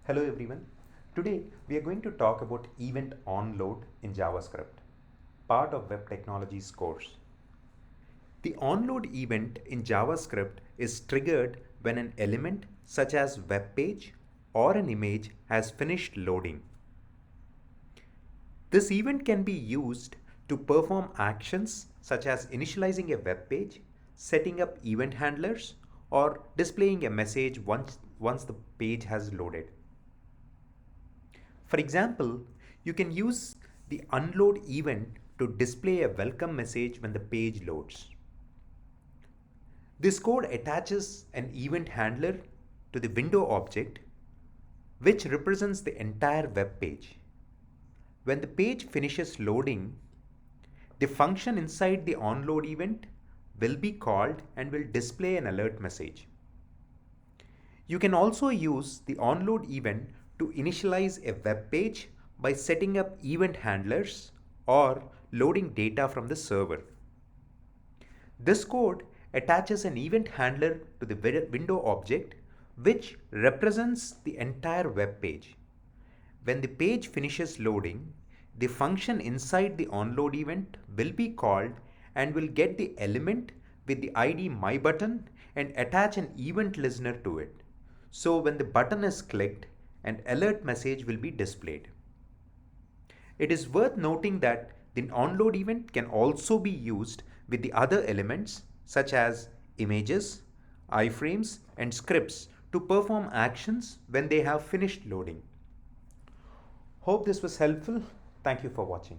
Hello everyone. Today we are going to talk about event onload in JavaScript, part of web technologies course. The onload event in JavaScript is triggered when an element such as web page or an image has finished loading. This event can be used to perform actions such as initializing a web page, setting up event handlers, or displaying a message once the page has loaded. For example, you can use the unload event to display a welcome message when the page loads. This code attaches an event handler to the window object, which represents the entire web page. When the page finishes loading, the function inside the onload event will be called and will display an alert message. You can also use the onload event to initialize a web page by setting up event handlers or loading data from the server. This code attaches an event handler to the window object, which represents the entire web page. When the page finishes loading, the function inside the onload event will be called and will get the element with the ID myButton and attach an event listener to it. So when the button is clicked, an alert message will be displayed. It is worth noting that the onload event can also be used with the other elements such as images, iframes, and scripts to perform actions when they have finished loading. Hope this was helpful. Thank you for watching.